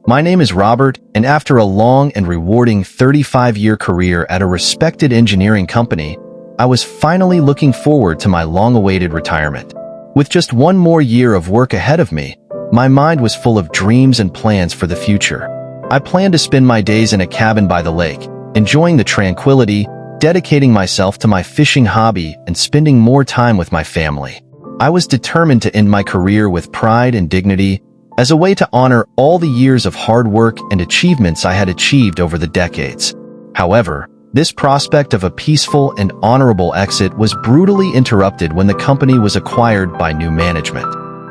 My name is Robert, and after a long and rewarding 35-year career at a respected engineering company, I was finally looking forward to my long-awaited retirement. With just one more year of work ahead of me, my mind was full of dreams and plans for the future. I planned to spend my days in a cabin by the lake, enjoying the tranquility, dedicating myself to my fishing hobby, and spending more time with my family. I was determined to end my career with pride and dignity, as a way to honor all the years of hard work and achievements I had achieved over the decades. However, this prospect of a peaceful and honorable exit was brutally interrupted when the company was acquired by new management.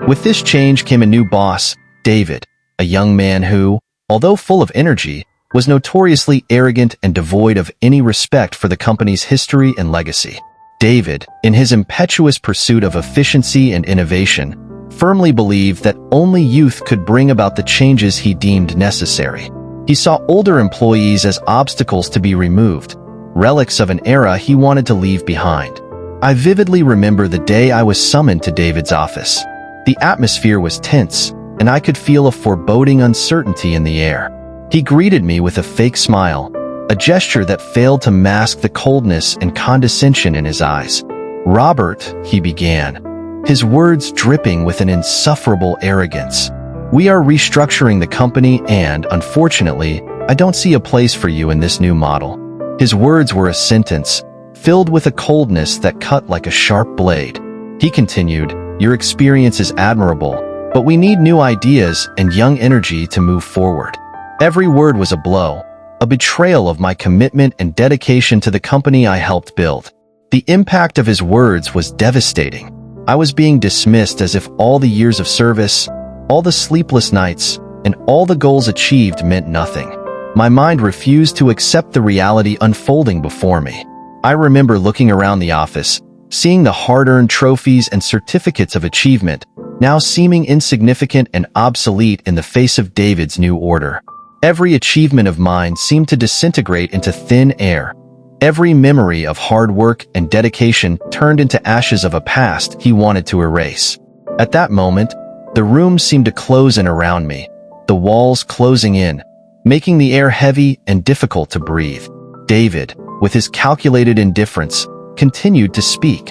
With this change came a new boss, David, a young man who, although full of energy, was notoriously arrogant and devoid of any respect for the company's history and legacy. David, in his impetuous pursuit of efficiency and innovation, firmly believed that only youth could bring about the changes he deemed necessary. He saw older employees as obstacles to be removed, relics of an era he wanted to leave behind. I vividly remember the day I was summoned to David's office. The atmosphere was tense, and I could feel a foreboding uncertainty in the air. He greeted me with a fake smile, a gesture that failed to mask the coldness and condescension in his eyes. "Robert," he began, his words dripping with an insufferable arrogance. "We are restructuring the company and, unfortunately, I don't see a place for you in this new model." His words were a sentence, filled with a coldness that cut like a sharp blade. He continued, "Your experience is admirable, but we need new ideas and young energy to move forward." Every word was a blow, a betrayal of my commitment and dedication to the company I helped build. The impact of his words was devastating. I was being dismissed as if all the years of service, all the sleepless nights, and all the goals achieved meant nothing. My mind refused to accept the reality unfolding before me. I remember looking around the office, seeing the hard-earned trophies and certificates of achievement, now seeming insignificant and obsolete in the face of David's new order. Every achievement of mine seemed to disintegrate into thin air. Every memory of hard work and dedication turned into ashes of a past he wanted to erase. At that moment, the room seemed to close in around me, the walls closing in, making the air heavy and difficult to breathe. David, with his calculated indifference, continued to speak,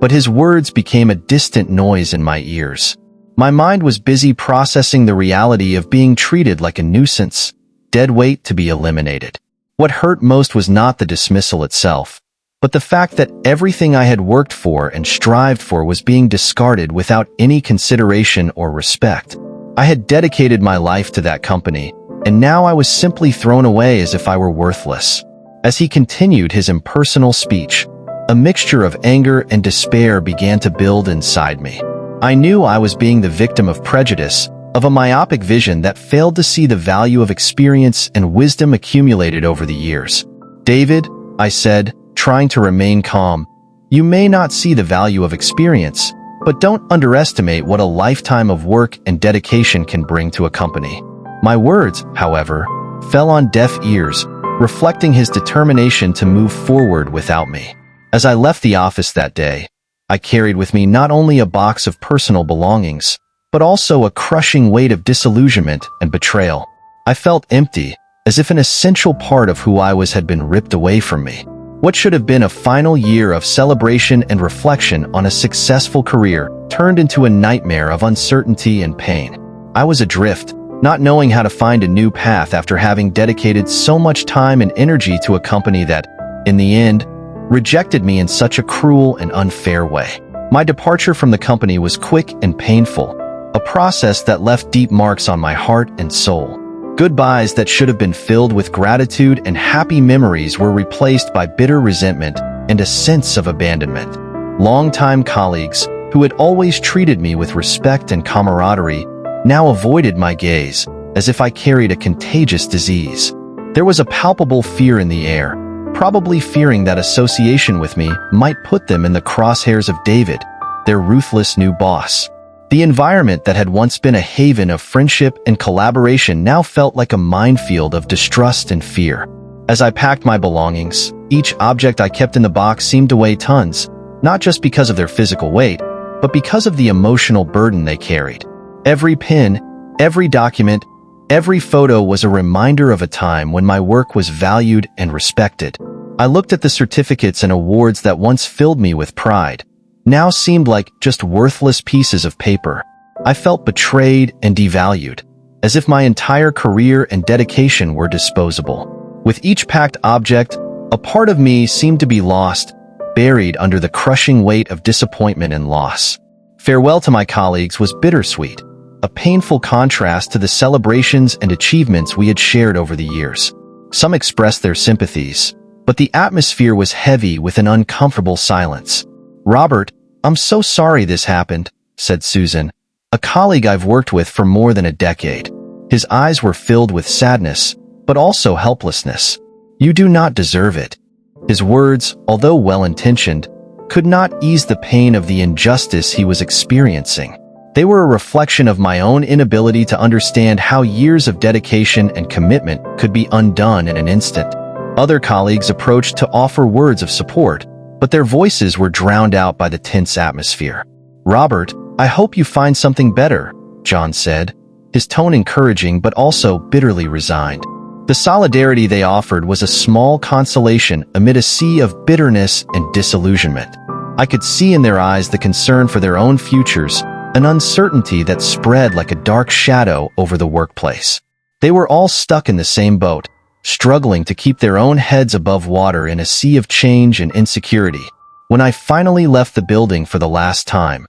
but his words became a distant noise in my ears. My mind was busy processing the reality of being treated like a nuisance, dead weight to be eliminated. What hurt most was not the dismissal itself, but the fact that everything I had worked for and strived for was being discarded without any consideration or respect. I had dedicated my life to that company, and now I was simply thrown away as if I were worthless. As he continued his impersonal speech, a mixture of anger and despair began to build inside me. I knew I was being the victim of prejudice, of a myopic vision that failed to see the value of experience and wisdom accumulated over the years. "David," I said, trying to remain calm, "you may not see the value of experience, but don't underestimate what a lifetime of work and dedication can bring to a company." My words, however, fell on deaf ears, reflecting his determination to move forward without me. As I left the office that day, I carried with me not only a box of personal belongings, but also a crushing weight of disillusionment and betrayal. I felt empty, as if an essential part of who I was had been ripped away from me. What should have been a final year of celebration and reflection on a successful career turned into a nightmare of uncertainty and pain. I was adrift, not knowing how to find a new path after having dedicated so much time and energy to a company that, in the end, rejected me in such a cruel and unfair way. My departure from the company was quick and painful, a process that left deep marks on my heart and soul. Goodbyes that should have been filled with gratitude and happy memories were replaced by bitter resentment and a sense of abandonment. Longtime colleagues, who had always treated me with respect and camaraderie, now avoided my gaze, as if I carried a contagious disease. There was a palpable fear in the air, probably fearing that association with me might put them in the crosshairs of David, their ruthless new boss. The environment that had once been a haven of friendship and collaboration now felt like a minefield of distrust and fear. As I packed my belongings, each object I kept in the box seemed to weigh tons, not just because of their physical weight, but because of the emotional burden they carried. Every pin, every document, Every photo was a reminder of a time when my work was valued and respected. I looked at the certificates and awards that once filled me with pride, now seemed like just worthless pieces of paper. I felt betrayed and devalued, as if my entire career and dedication were disposable. With each packed object, a part of me seemed to be lost, buried under the crushing weight of disappointment and loss. Farewell to my colleagues was bittersweet, a painful contrast to the celebrations and achievements we had shared over the years. Some expressed their sympathies, but the atmosphere was heavy with an uncomfortable silence. "Robert, I'm so sorry this happened," said Susan, a colleague I've worked with for more than a decade. His eyes were filled with sadness, but also helplessness. "You do not deserve it." His words, although well-intentioned, could not ease the pain of the injustice he was experiencing. They were a reflection of my own inability to understand how years of dedication and commitment could be undone in an instant. Other colleagues approached to offer words of support, but their voices were drowned out by the tense atmosphere. "Robert, I hope you find something better," John said, his tone encouraging but also bitterly resigned. The solidarity they offered was a small consolation amid a sea of bitterness and disillusionment. I could see in their eyes the concern for their own futures, an uncertainty that spread like a dark shadow over the workplace. They were all stuck in the same boat, struggling to keep their own heads above water in a sea of change and insecurity. When I finally left the building for the last time,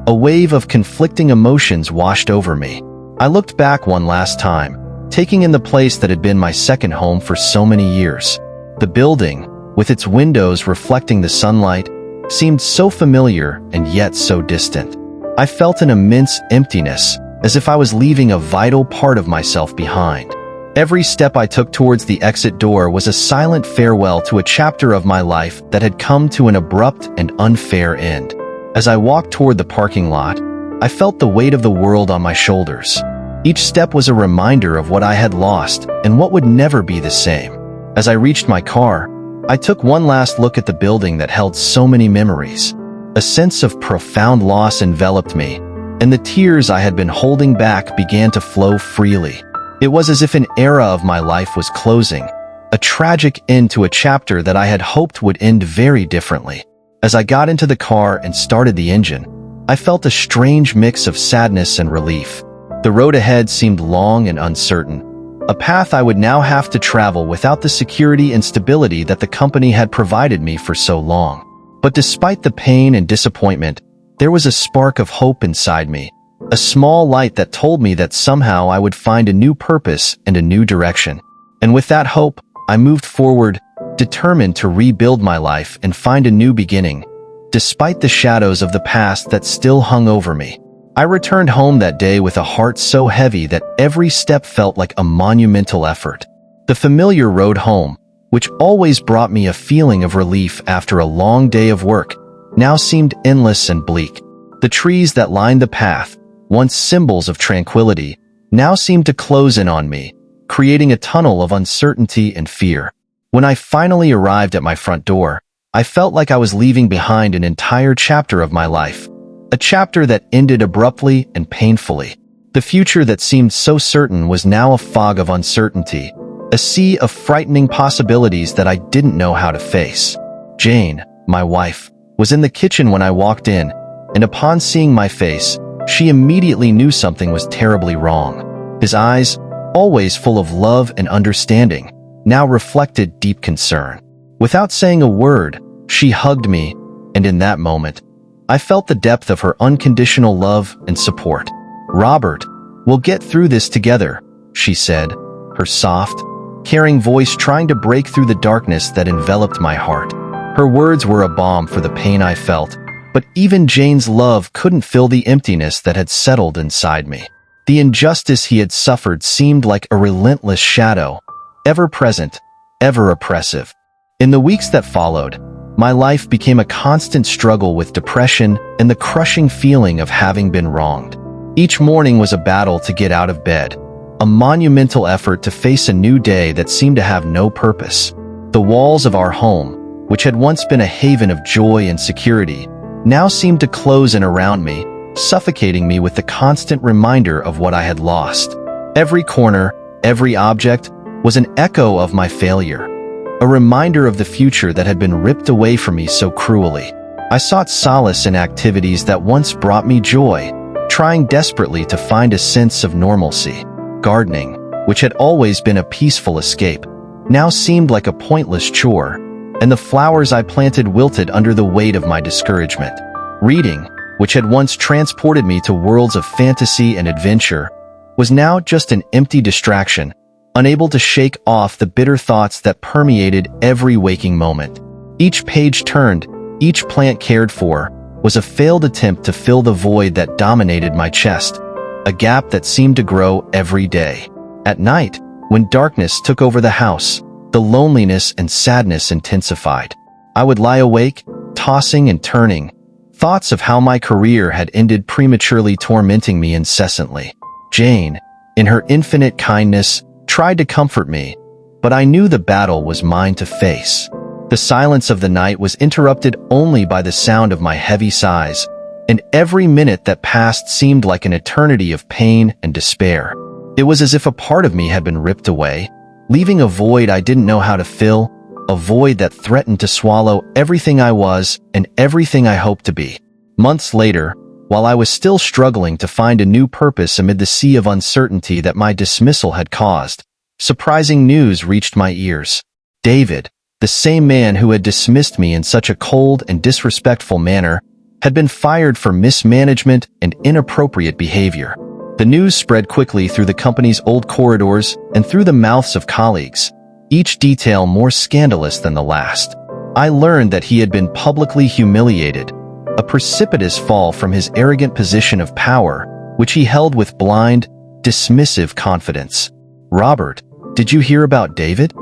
a wave of conflicting emotions washed over me. I looked back one last time, taking in the place that had been my second home for so many years. The building, with its windows reflecting the sunlight, seemed so familiar and yet so distant. I felt an immense emptiness, as if I was leaving a vital part of myself behind. Every step I took towards the exit door was a silent farewell to a chapter of my life that had come to an abrupt and unfair end. As I walked toward the parking lot, I felt the weight of the world on my shoulders. Each step was a reminder of what I had lost and what would never be the same. As I reached my car, I took one last look at the building that held so many memories. A sense of profound loss enveloped me, and the tears I had been holding back began to flow freely. It was as if an era of my life was closing, a tragic end to a chapter that I had hoped would end very differently. As I got into the car and started the engine, I felt a strange mix of sadness and relief. The road ahead seemed long and uncertain, a path I would now have to travel without the security and stability that the company had provided me for so long. But despite the pain and disappointment, there was a spark of hope inside me, a small light that told me that somehow I would find a new purpose and a new direction. And with that hope, I moved forward, determined to rebuild my life and find a new beginning, despite the shadows of the past that still hung over me. I returned home that day with a heart so heavy that every step felt like a monumental effort. The familiar road home, which always brought me a feeling of relief after a long day of work, now seemed endless and bleak. The trees that lined the path, once symbols of tranquility, now seemed to close in on me, creating a tunnel of uncertainty and fear. When I finally arrived at my front door, I felt like I was leaving behind an entire chapter of my life, a chapter that ended abruptly and painfully. The future that seemed so certain was now a fog of uncertainty, a sea of frightening possibilities that I didn't know how to face. Jane, my wife, was in the kitchen when I walked in, and upon seeing my face, she immediately knew something was terribly wrong. His eyes, always full of love and understanding, now reflected deep concern. Without saying a word, she hugged me, and in that moment, I felt the depth of her unconditional love and support. "Robert, we'll get through this together," she said, her soft, caring voice trying to break through the darkness that enveloped my heart. Her words were a balm for the pain I felt, but even Jane's love couldn't fill the emptiness that had settled inside me. The injustice he had suffered seemed like a relentless shadow, ever present, ever oppressive. In the weeks that followed, my life became a constant struggle with depression and the crushing feeling of having been wronged. Each morning was a battle to get out of bed, a monumental effort to face a new day that seemed to have no purpose. The walls of our home, which had once been a haven of joy and security, now seemed to close in around me, suffocating me with the constant reminder of what I had lost. Every corner, every object, was an echo of my failure, a reminder of the future that had been ripped away from me so cruelly. I sought solace in activities that once brought me joy, trying desperately to find a sense of normalcy. Gardening, which had always been a peaceful escape, now seemed like a pointless chore, and the flowers I planted wilted under the weight of my discouragement. Reading, which had once transported me to worlds of fantasy and adventure, was now just an empty distraction, unable to shake off the bitter thoughts that permeated every waking moment. Each page turned, each plant cared for, was a failed attempt to fill the void that dominated my chest, a gap that seemed to grow every day. At night, when darkness took over the house, the loneliness and sadness intensified. I would lie awake, tossing and turning, thoughts of how my career had ended prematurely tormenting me incessantly. Jane, in her infinite kindness, tried to comfort me, but I knew the battle was mine to face. The silence of the night was interrupted only by the sound of my heavy sighs, and every minute that passed seemed like an eternity of pain and despair. It was as if a part of me had been ripped away, leaving a void I didn't know how to fill, a void that threatened to swallow everything I was and everything I hoped to be. Months later, while I was still struggling to find a new purpose amid the sea of uncertainty that my dismissal had caused, surprising news reached my ears. David, the same man who had dismissed me in such a cold and disrespectful manner, had been fired for mismanagement and inappropriate behavior. The news spread quickly through the company's old corridors and through the mouths of colleagues, each detail more scandalous than the last. I learned that he had been publicly humiliated, a precipitous fall from his arrogant position of power, which he held with blind, dismissive confidence. "Robert, did you hear about David?"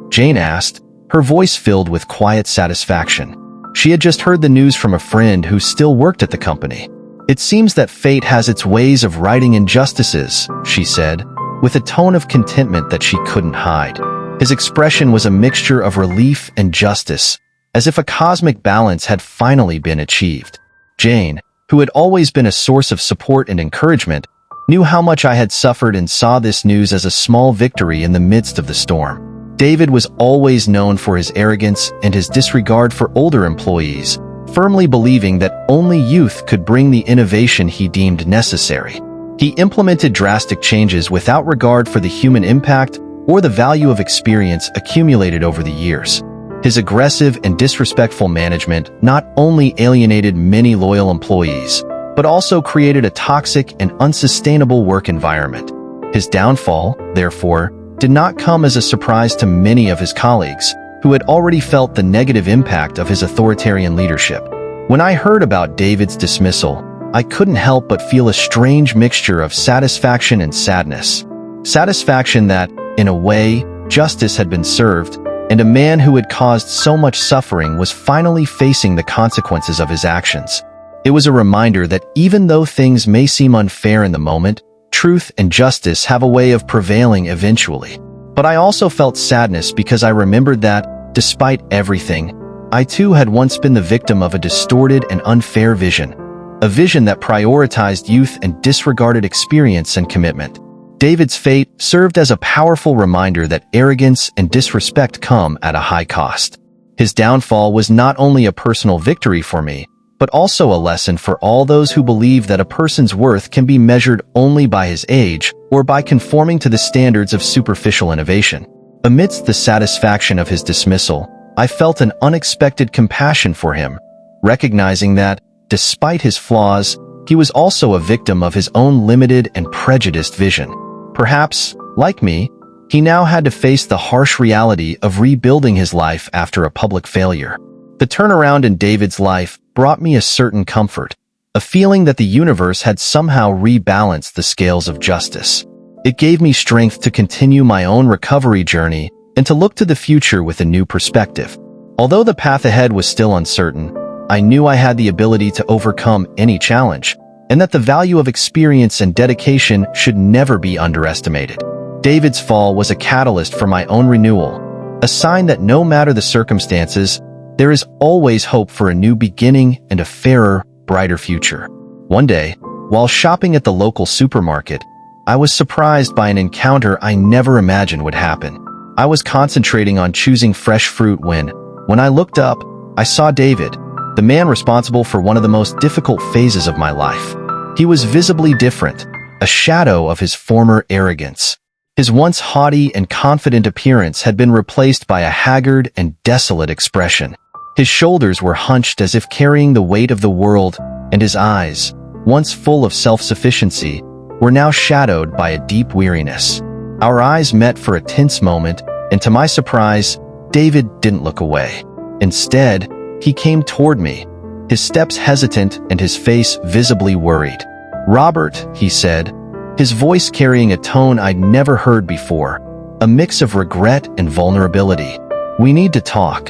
Jane asked, her voice filled with quiet satisfaction. She had just heard the news from a friend who still worked at the company. "It seems that fate has its ways of righting injustices," she said, with a tone of contentment that she couldn't hide. His expression was a mixture of relief and justice, as if a cosmic balance had finally been achieved. Jane, who had always been a source of support and encouragement, knew how much I had suffered and saw this news as a small victory in the midst of the storm. David was always known for his arrogance and his disregard for older employees, firmly believing that only youth could bring the innovation he deemed necessary. He implemented drastic changes without regard for the human impact or the value of experience accumulated over the years. His aggressive and disrespectful management not only alienated many loyal employees, but also created a toxic and unsustainable work environment. His downfall, therefore, did not come as a surprise to many of his colleagues, who had already felt the negative impact of his authoritarian leadership. When I heard about David's dismissal, I couldn't help but feel a strange mixture of satisfaction and sadness. Satisfaction that, in a way, justice had been served, and a man who had caused so much suffering was finally facing the consequences of his actions. It was a reminder that even though things may seem unfair in the moment, truth and justice have a way of prevailing eventually. But I also felt sadness because I remembered that, despite everything, I too had once been the victim of a distorted and unfair vision, a vision that prioritized youth and disregarded experience and commitment. David's fate served as a powerful reminder that arrogance and disrespect come at a high cost. His downfall was not only a personal victory for me, but also a lesson for all those who believe that a person's worth can be measured only by his age or by conforming to the standards of superficial innovation. Amidst the satisfaction of his dismissal, I felt an unexpected compassion for him, recognizing that, despite his flaws, he was also a victim of his own limited and prejudiced vision. Perhaps, like me, he now had to face the harsh reality of rebuilding his life after a public failure. The turnaround in David's life brought me a certain comfort, a feeling that the universe had somehow rebalanced the scales of justice. It gave me strength to continue my own recovery journey and to look to the future with a new perspective. Although the path ahead was still uncertain, I knew I had the ability to overcome any challenge, and that the value of experience and dedication should never be underestimated. David's fall was a catalyst for my own renewal, a sign that no matter the circumstances, there is always hope for a new beginning and a fairer, brighter future. One day, while shopping at the local supermarket, I was surprised by an encounter I never imagined would happen. I was concentrating on choosing fresh fruit when I looked up, I saw David, the man responsible for one of the most difficult phases of my life. He was visibly different, a shadow of his former arrogance. His once haughty and confident appearance had been replaced by a haggard and desolate expression. His shoulders were hunched as if carrying the weight of the world, and his eyes, once full of self-sufficiency, were now shadowed by a deep weariness. Our eyes met for a tense moment, and to my surprise, David didn't look away. Instead, he came toward me, his steps hesitant and his face visibly worried. "Robert," he said, his voice carrying a tone I'd never heard before, a mix of regret and vulnerability. "We need to talk."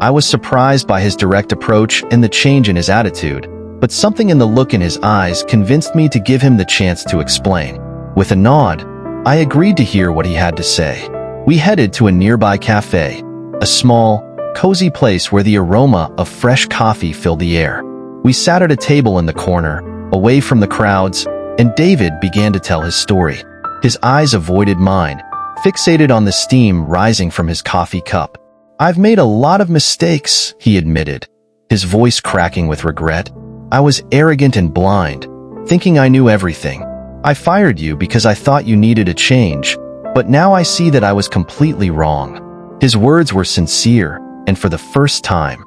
I was surprised by his direct approach and the change in his attitude, but something in the look in his eyes convinced me to give him the chance to explain. With a nod, I agreed to hear what he had to say. We headed to a nearby cafe, a small, cozy place where the aroma of fresh coffee filled the air. We sat at a table in the corner, away from the crowds, and David began to tell his story. His eyes avoided mine, fixated on the steam rising from his coffee cup. "I've made a lot of mistakes," he admitted, his voice cracking with regret. "I was arrogant and blind, thinking I knew everything. I fired you because I thought you needed a change, but now I see that I was completely wrong." His words were sincere, and for the first time,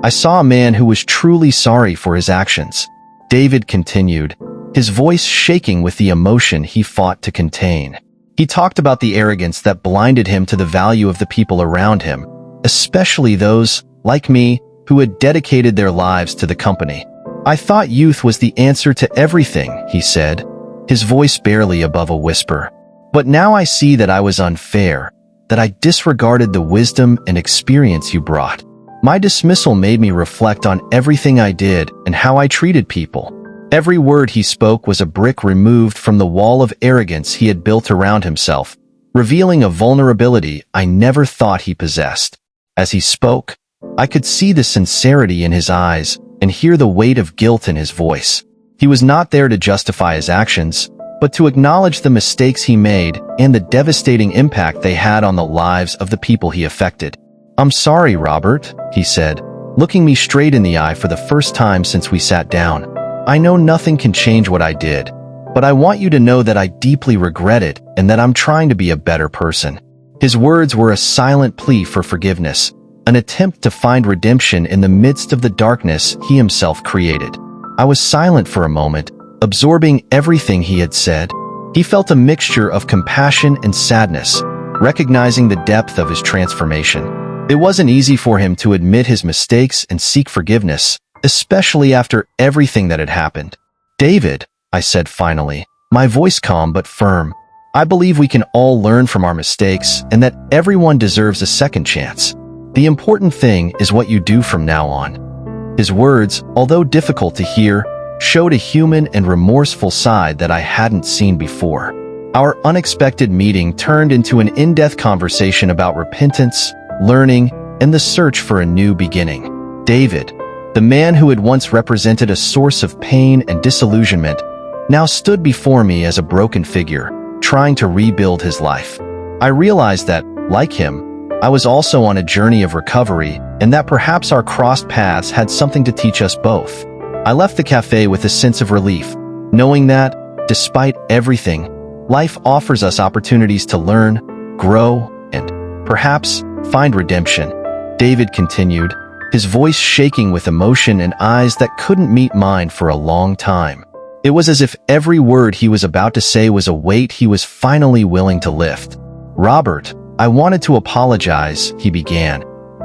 I saw a man who was truly sorry for his actions. David continued, his voice shaking with the emotion he fought to contain. He talked about the arrogance that blinded him to the value of the people around him, especially those, like me, who had dedicated their lives to the company. "I thought youth was the answer to everything," he said, his voice barely above a whisper. "But now I see that I was unfair, that I disregarded the wisdom and experience you brought. My dismissal made me reflect on everything I did and how I treated people." Every word he spoke was a brick removed from the wall of arrogance he had built around himself, revealing a vulnerability I never thought he possessed. As he spoke, I could see the sincerity in his eyes and hear the weight of guilt in his voice. He was not there to justify his actions, but to acknowledge the mistakes he made and the devastating impact they had on the lives of the people he affected. "I'm sorry, Robert," he said, looking me straight in the eye for the first time since we sat down. "I know nothing can change what I did, but I want you to know that I deeply regret it and that I'm trying to be a better person." His words were a silent plea for forgiveness, an attempt to find redemption in the midst of the darkness he himself created. I was silent for a moment, absorbing everything he had said. He felt a mixture of compassion and sadness, recognizing the depth of his transformation. It wasn't easy for him to admit his mistakes and seek forgiveness, especially after everything that had happened. "David," I said finally, my voice calm but firm, "I believe we can all learn from our mistakes and that everyone deserves a second chance. The important thing is what you do from now on." His words, although difficult to hear, showed a human and remorseful side that I hadn't seen before. Our unexpected meeting turned into an in-depth conversation about repentance, learning, and the search for a new beginning. David, the man who had once represented a source of pain and disillusionment, now stood before me as a broken figure, trying to rebuild his life. I realized that, like him, I was also on a journey of recovery, and that perhaps our crossed paths had something to teach us both. I left the cafe with a sense of relief, knowing that, despite everything, life offers us opportunities to learn, grow, and, perhaps, find redemption. David continued, his voice shaking with emotion and eyes that couldn't meet mine for a long time. It was as if every word he was about to say was a weight he was finally willing to lift. "Robert, I wanted to apologize," he began,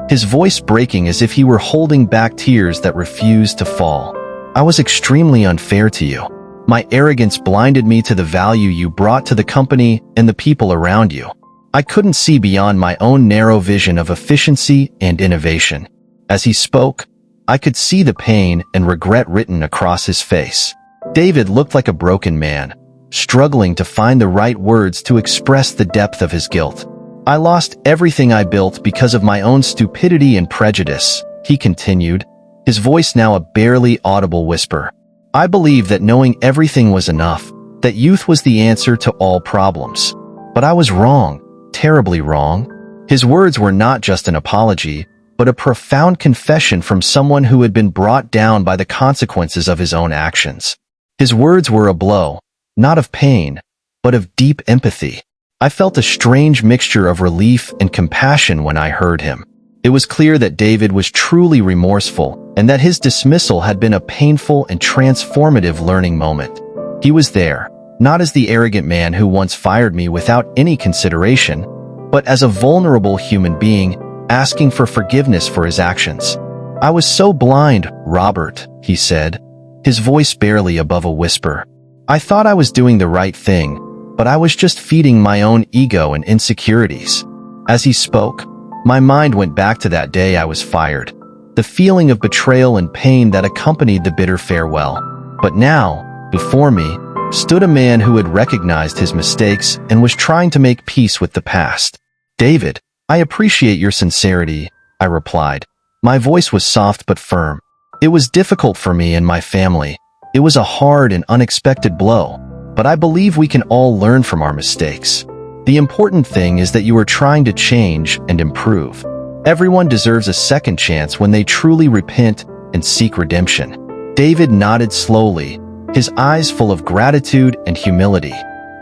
his voice breaking as if he were holding back tears that refused to fall. "I was extremely unfair to you. My arrogance blinded me to the value you brought to the company and the people around you. I couldn't see beyond my own narrow vision of efficiency and innovation." As he spoke, I could see the pain and regret written across his face. David looked like a broken man, struggling to find the right words to express the depth of his guilt. "I lost everything I built because of my own stupidity and prejudice," he continued, his voice now a barely audible whisper. "I believed that knowing everything was enough, that youth was the answer to all problems. But I was wrong, terribly wrong. His words were not just an apology, but a profound confession from someone who had been brought down by the consequences of his own actions. His words were a blow, not of pain, but of deep empathy. I felt a strange mixture of relief and compassion when I heard him. It was clear that David was truly remorseful and that his dismissal had been a painful and transformative learning moment. He was there, not as the arrogant man who once fired me without any consideration, but as a vulnerable human being asking for forgiveness for his actions. "I was so blind, Robert," he said, his voice barely above a whisper. "I thought I was doing the right thing, but I was just feeding my own ego and insecurities." As he spoke, my mind went back to that day I was fired, the feeling of betrayal and pain that accompanied the bitter farewell. But now, before me, stood a man who had recognized his mistakes and was trying to make peace with the past. "David, I appreciate your sincerity," I replied. My voice was soft but firm. "It was difficult for me and my family. It was a hard and unexpected blow, but I believe we can all learn from our mistakes. The important thing is that you are trying to change and improve. Everyone deserves a second chance when they truly repent and seek redemption." David nodded slowly, his eyes full of gratitude and humility.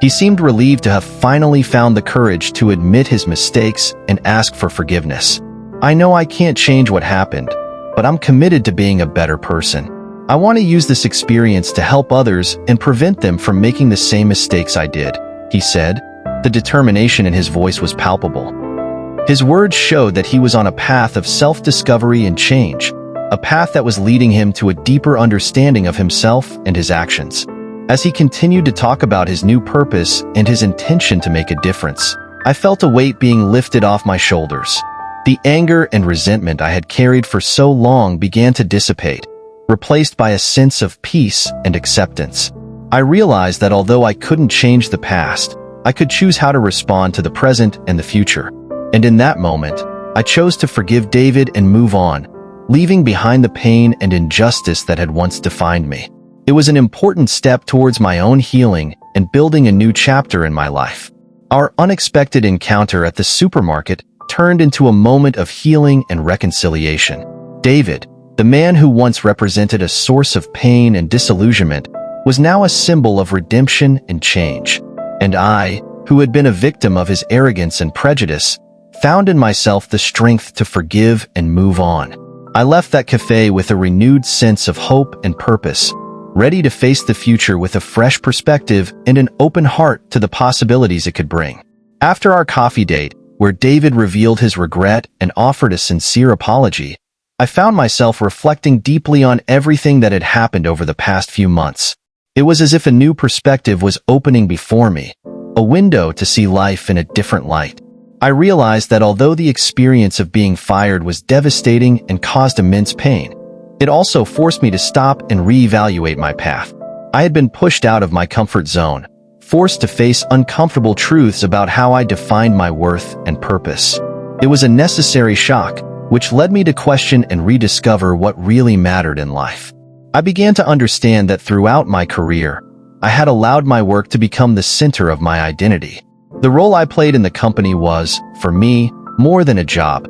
He seemed relieved to have finally found the courage to admit his mistakes and ask for forgiveness. "I know I can't change what happened, but I'm committed to being a better person. I want to use this experience to help others and prevent them from making the same mistakes I did," he said. The determination in his voice was palpable. His words showed that he was on a path of self-discovery and change, a path that was leading him to a deeper understanding of himself and his actions. As he continued to talk about his new purpose and his intention to make a difference, I felt a weight being lifted off my shoulders. The anger and resentment I had carried for so long began to dissipate, replaced by a sense of peace and acceptance. I realized that although I couldn't change the past, I could choose how to respond to the present and the future. And in that moment, I chose to forgive David and move on, leaving behind the pain and injustice that had once defined me. It was an important step towards my own healing and building a new chapter in my life. Our unexpected encounter at the supermarket turned into a moment of healing and reconciliation. David, the man who once represented a source of pain and disillusionment, was now a symbol of redemption and change. And I, who had been a victim of his arrogance and prejudice, found in myself the strength to forgive and move on. I left that cafe with a renewed sense of hope and purpose, ready to face the future with a fresh perspective and an open heart to the possibilities it could bring. After our coffee date, where David revealed his regret and offered a sincere apology, I found myself reflecting deeply on everything that had happened over the past few months. It was as if a new perspective was opening before me, a window to see life in a different light. I realized that although the experience of being fired was devastating and caused immense pain, it also forced me to stop and reevaluate my path. I had been pushed out of my comfort zone, forced to face uncomfortable truths about how I defined my worth and purpose. It was a necessary shock, which led me to question and rediscover what really mattered in life. I began to understand that throughout my career, I had allowed my work to become the center of my identity. The role I played in the company was, for me, more than a job.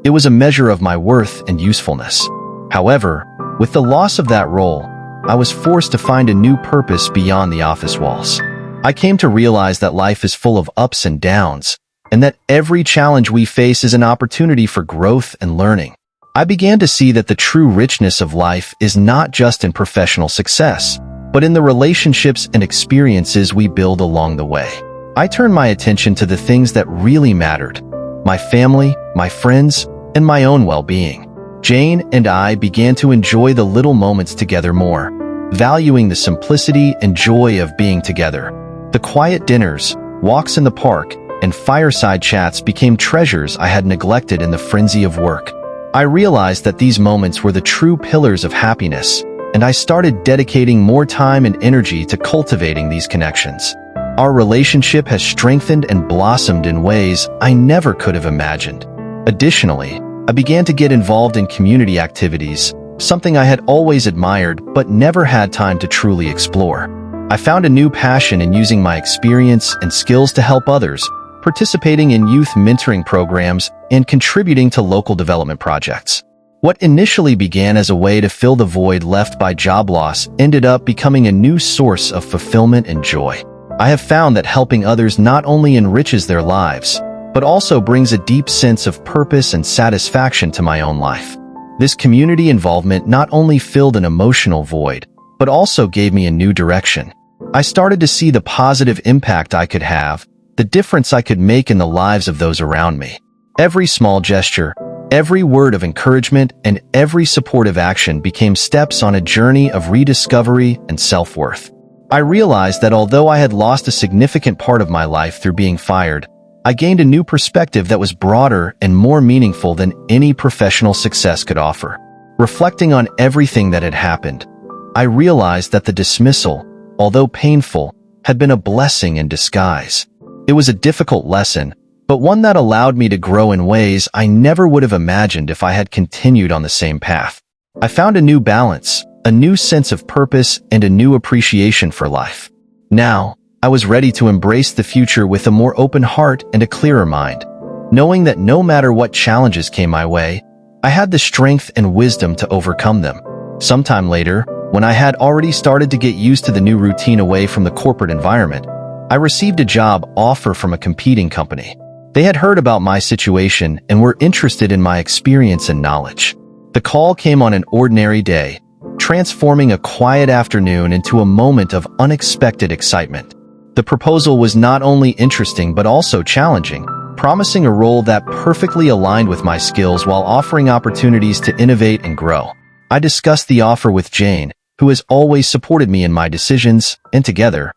It was a measure of my worth and usefulness. However, with the loss of that role, I was forced to find a new purpose beyond the office walls. I came to realize that life is full of ups and downs, and that every challenge we face is an opportunity for growth and learning. I began to see that the true richness of life is not just in professional success, but in the relationships and experiences we build along the way. I turned my attention to the things that really mattered: my family, my friends, and my own well-being. Jane and I began to enjoy the little moments together more, valuing the simplicity and joy of being together. The quiet dinners, walks in the park, and fireside chats became treasures I had neglected in the frenzy of work. I realized that these moments were the true pillars of happiness, and I started dedicating more time and energy to cultivating these connections. Our relationship has strengthened and blossomed in ways I never could have imagined. Additionally, I began to get involved in community activities, something I had always admired but never had time to truly explore. I found a new passion in using my experience and skills to help others, participating in youth mentoring programs, and contributing to local development projects. What initially began as a way to fill the void left by job loss ended up becoming a new source of fulfillment and joy. I have found that helping others not only enriches their lives, but also brings a deep sense of purpose and satisfaction to my own life. This community involvement not only filled an emotional void, but also gave me a new direction. I started to see the positive impact I could have, the difference I could make in the lives of those around me. Every small gesture, every word of encouragement, and every supportive action became steps on a journey of rediscovery and self-worth. I realized that although I had lost a significant part of my life through being fired, I gained a new perspective that was broader and more meaningful than any professional success could offer. Reflecting on everything that had happened, I realized that the dismissal, although painful, had been a blessing in disguise. It was a difficult lesson, but one that allowed me to grow in ways I never would have imagined if I had continued on the same path. I found a new balance, a new sense of purpose, and a new appreciation for life. Now, I was ready to embrace the future with a more open heart and a clearer mind, knowing that no matter what challenges came my way, I had the strength and wisdom to overcome them. Sometime later, when I had already started to get used to the new routine away from the corporate environment, I received a job offer from a competing company. They had heard about my situation and were interested in my experience and knowledge. The call came on an ordinary day, transforming a quiet afternoon into a moment of unexpected excitement. The proposal was not only interesting but also challenging, promising a role that perfectly aligned with my skills while offering opportunities to innovate and grow. I discussed the offer with Jane, who has always supported me in my decisions, and together,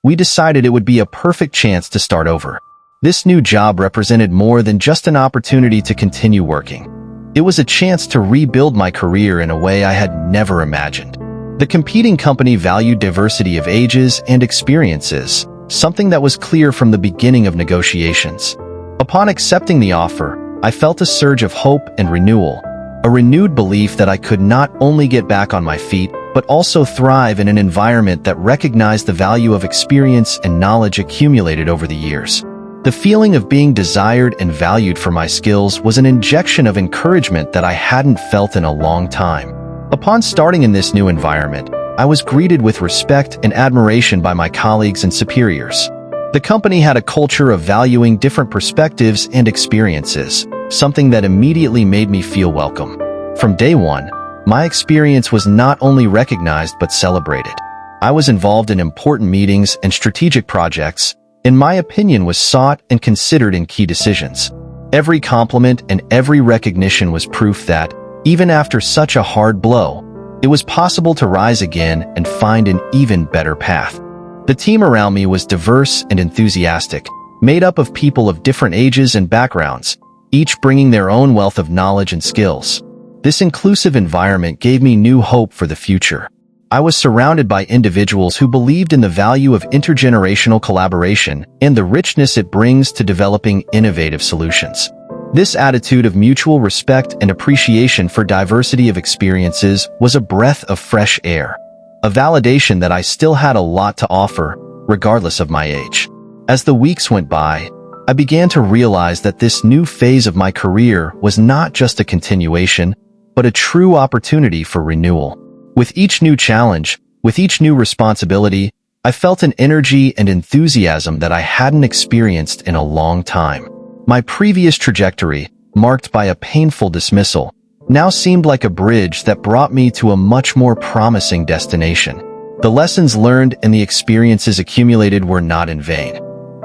we decided it would be a perfect chance to start over. This new job represented more than just an opportunity to continue working. It was a chance to rebuild my career in a way I had never imagined. The competing company valued diversity of ages and experiences, something that was clear from the beginning of negotiations. Upon accepting the offer, I felt a surge of hope and renewal, a renewed belief that I could not only get back on my feet, but also thrive in an environment that recognized the value of experience and knowledge accumulated over the years. The feeling of being desired and valued for my skills was an injection of encouragement that I hadn't felt in a long time. Upon starting in this new environment, I was greeted with respect and admiration by my colleagues and superiors. The company had a culture of valuing different perspectives and experiences, something that immediately made me feel welcome. From day one, my experience was not only recognized but celebrated. I was involved in important meetings and strategic projects, and my opinion was sought and considered in key decisions. Every compliment and every recognition was proof that, even after such a hard blow, it was possible to rise again and find an even better path. The team around me was diverse and enthusiastic, made up of people of different ages and backgrounds, each bringing their own wealth of knowledge and skills. This inclusive environment gave me new hope for the future. I was surrounded by individuals who believed in the value of intergenerational collaboration and the richness it brings to developing innovative solutions. This attitude of mutual respect and appreciation for diversity of experiences was a breath of fresh air, a validation that I still had a lot to offer, regardless of my age. As the weeks went by, I began to realize that this new phase of my career was not just a continuation, but a true opportunity for renewal. With each new challenge, with each new responsibility, I felt an energy and enthusiasm that I hadn't experienced in a long time. My previous trajectory, marked by a painful dismissal, now seemed like a bridge that brought me to a much more promising destination. The lessons learned and the experiences accumulated were not in vain.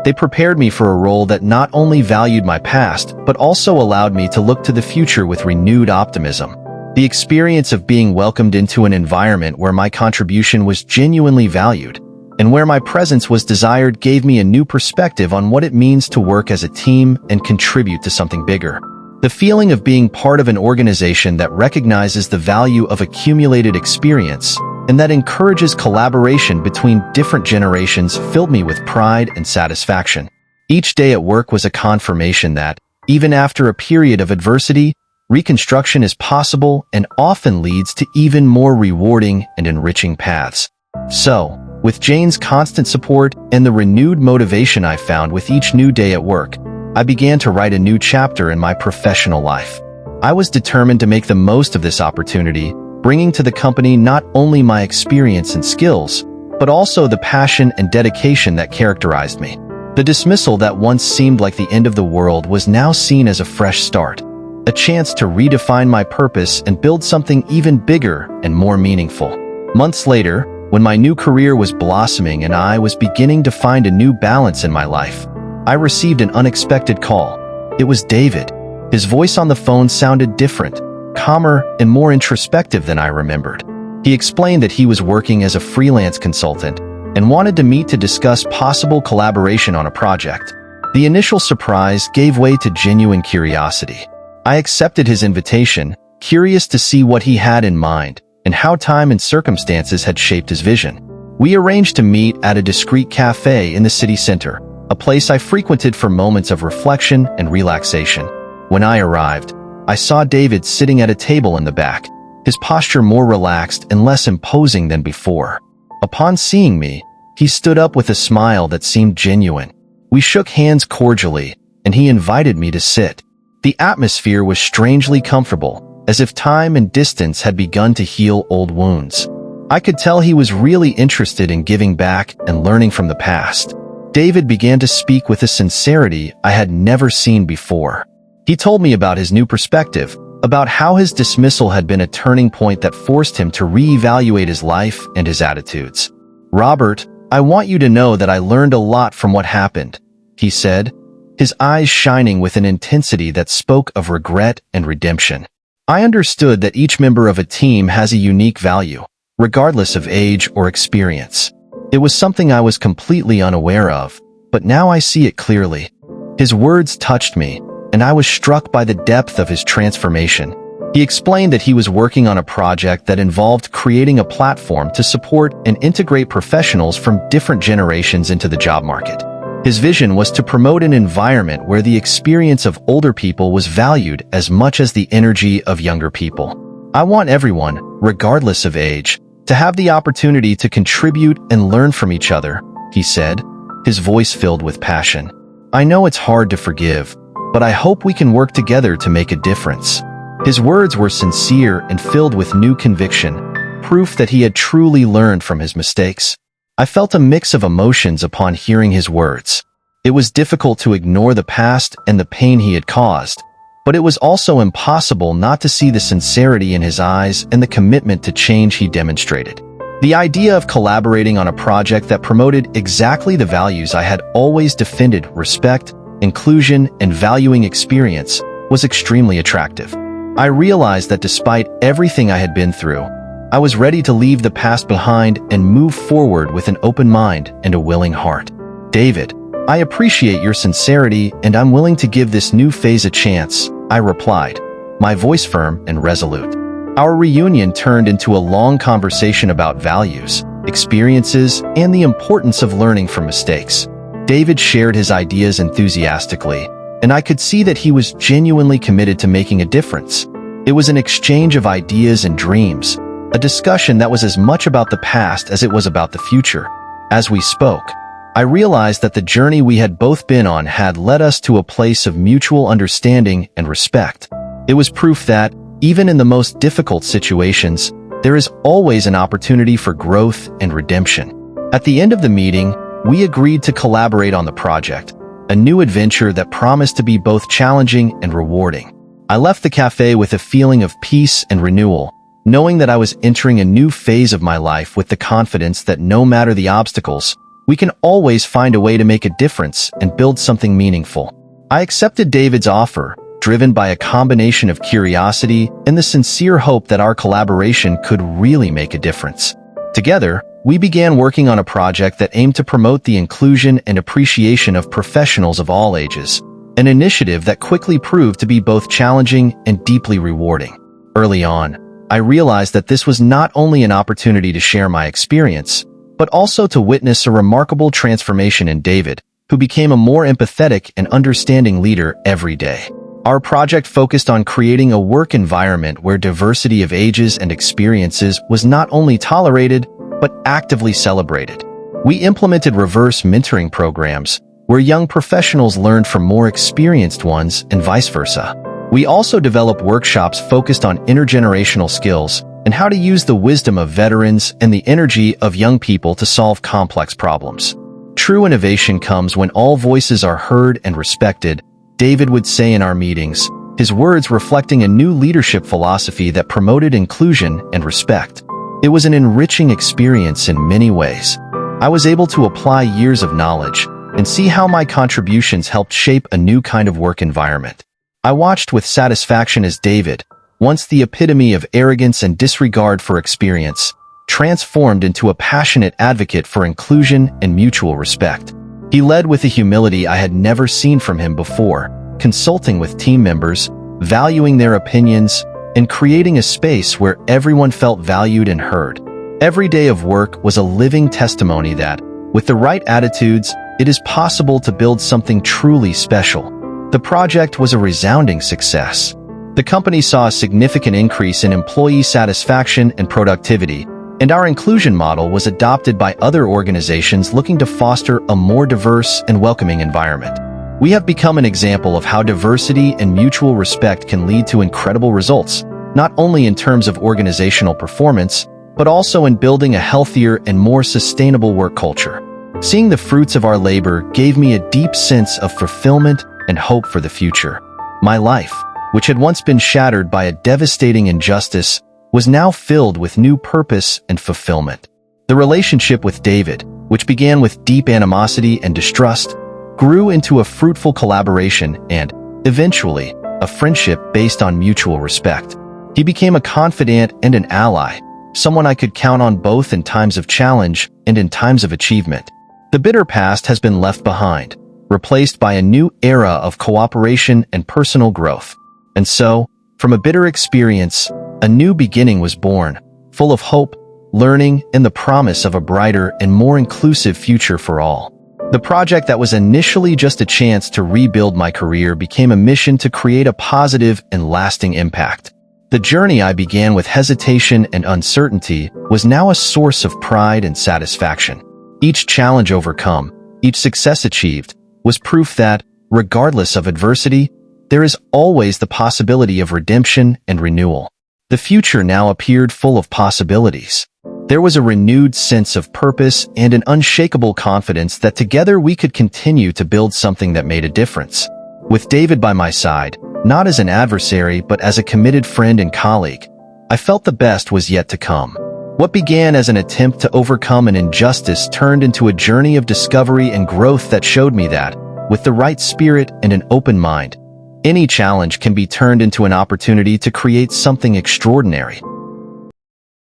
They prepared me for a role that not only valued my past, but also allowed me to look to the future with renewed optimism. The experience of being welcomed into an environment where my contribution was genuinely valued, and where my presence was desired gave me a new perspective on what it means to work as a team and contribute to something bigger. The feeling of being part of an organization that recognizes the value of accumulated experience and that encourages collaboration between different generations filled me with pride and satisfaction. Each day at work was a confirmation that, even after a period of adversity, reconstruction is possible and often leads to even more rewarding and enriching paths. So, With Jane's constant support and the renewed motivation I found with each new day at work, I began to write a new chapter in my professional life. I was determined to make the most of this opportunity, bringing to the company not only my experience and skills, but also the passion and dedication that characterized me. The dismissal that once seemed like the end of the world was now seen as a fresh start, a chance to redefine my purpose and build something even bigger and more meaningful. Months later, when my new career was blossoming and I was beginning to find a new balance in my life, I received an unexpected call. It was David. His voice on the phone sounded different, calmer, and more introspective than I remembered. He explained that he was working as a freelance consultant and wanted to meet to discuss possible collaboration on a project. The initial surprise gave way to genuine curiosity. I accepted his invitation, curious to see what he had in mind and how time and circumstances had shaped his vision. We arranged to meet at a discreet cafe in the city center, a place I frequented for moments of reflection and relaxation. When I arrived, I saw David sitting at a table in the back, his posture more relaxed and less imposing than before. Upon seeing me, he stood up with a smile that seemed genuine. We shook hands cordially, and he invited me to sit. The atmosphere was strangely comfortable, as if time and distance had begun to heal old wounds. I could tell he was really interested in giving back and learning from the past. David began to speak with a sincerity I had never seen before. He told me about his new perspective, about how his dismissal had been a turning point that forced him to reevaluate his life and his attitudes. "Robert, I want you to know that I learned a lot from what happened," he said, his eyes shining with an intensity that spoke of regret and redemption. "I understood that each member of a team has a unique value, regardless of age or experience. It was something I was completely unaware of, but now I see it clearly." His words touched me, and I was struck by the depth of his transformation. He explained that he was working on a project that involved creating a platform to support and integrate professionals from different generations into the job market. His vision was to promote an environment where the experience of older people was valued as much as the energy of younger people. "I want everyone, regardless of age, to have the opportunity to contribute and learn from each other," he said, his voice filled with passion. "I know it's hard to forgive, but I hope we can work together to make a difference." His words were sincere and filled with new conviction, proof that he had truly learned from his mistakes. I felt a mix of emotions upon hearing his words. It was difficult to ignore the past and the pain he had caused, but it was also impossible not to see the sincerity in his eyes and the commitment to change he demonstrated. The idea of collaborating on a project that promoted exactly the values I had always defended, respect, inclusion, and valuing experience, was extremely attractive. I realized that despite everything I had been through, I was ready to leave the past behind and move forward with an open mind and a willing heart. "David, I appreciate your sincerity and I'm willing to give this new phase a chance," I replied, my voice firm and resolute. Our reunion turned into a long conversation about values, experiences, and the importance of learning from mistakes. David shared his ideas enthusiastically, and I could see that he was genuinely committed to making a difference. It was an exchange of ideas and dreams, a discussion that was as much about the past as it was about the future. As we spoke, I realized that the journey we had both been on had led us to a place of mutual understanding and respect. It was proof that, even in the most difficult situations, there is always an opportunity for growth and redemption. At the end of the meeting, we agreed to collaborate on the project, a new adventure that promised to be both challenging and rewarding. I left the cafe with a feeling of peace and renewal, knowing that I was entering a new phase of my life with the confidence that no matter the obstacles, we can always find a way to make a difference and build something meaningful. I accepted David's offer, driven by a combination of curiosity and the sincere hope that our collaboration could really make a difference. Together, we began working on a project that aimed to promote the inclusion and appreciation of professionals of all ages, an initiative that quickly proved to be both challenging and deeply rewarding. Early on, I realized that this was not only an opportunity to share my experience, but also to witness a remarkable transformation in David, who became a more empathetic and understanding leader every day. Our project focused on creating a work environment where diversity of ages and experiences was not only tolerated, but actively celebrated. We implemented reverse mentoring programs, where young professionals learned from more experienced ones and vice versa. We also developed workshops focused on intergenerational skills and how to use the wisdom of veterans and the energy of young people to solve complex problems. True innovation comes when all voices are heard and respected, David would say in our meetings, his words reflecting a new leadership philosophy that promoted inclusion and respect. It was an enriching experience in many ways. I was able to apply years of knowledge and see how my contributions helped shape a new kind of work environment. I watched with satisfaction as David, once the epitome of arrogance and disregard for experience, transformed into a passionate advocate for inclusion and mutual respect. He led with a humility I had never seen from him before, consulting with team members, valuing their opinions, and creating a space where everyone felt valued and heard. Every day of work was a living testimony that, with the right attitudes, it is possible to build something truly special. The project was a resounding success. The company saw a significant increase in employee satisfaction and productivity, and our inclusion model was adopted by other organizations looking to foster a more diverse and welcoming environment. We have become an example of how diversity and mutual respect can lead to incredible results, not only in terms of organizational performance, but also in building a healthier and more sustainable work culture. Seeing the fruits of our labor gave me a deep sense of fulfillment and hope for the future. My life, which had once been shattered by a devastating injustice, was now filled with new purpose and fulfillment. The relationship with David, which began with deep animosity and distrust, grew into a fruitful collaboration and, eventually, a friendship based on mutual respect. He became a confidant and an ally, someone I could count on both in times of challenge and in times of achievement. The bitter past has been left behind, replaced by a new era of cooperation and personal growth. And so, from a bitter experience, a new beginning was born, full of hope, learning, and the promise of a brighter and more inclusive future for all. The project that was initially just a chance to rebuild my career became a mission to create a positive and lasting impact. The journey I began with hesitation and uncertainty was now a source of pride and satisfaction. Each challenge overcome, each success achieved, was proof that, regardless of adversity, there is always the possibility of redemption and renewal. The future now appeared full of possibilities. There was a renewed sense of purpose and an unshakable confidence that together we could continue to build something that made a difference. With David by my side, not as an adversary but as a committed friend and colleague, I felt the best was yet to come. What began as an attempt to overcome an injustice turned into a journey of discovery and growth that showed me that, with the right spirit and an open mind, any challenge can be turned into an opportunity to create something extraordinary.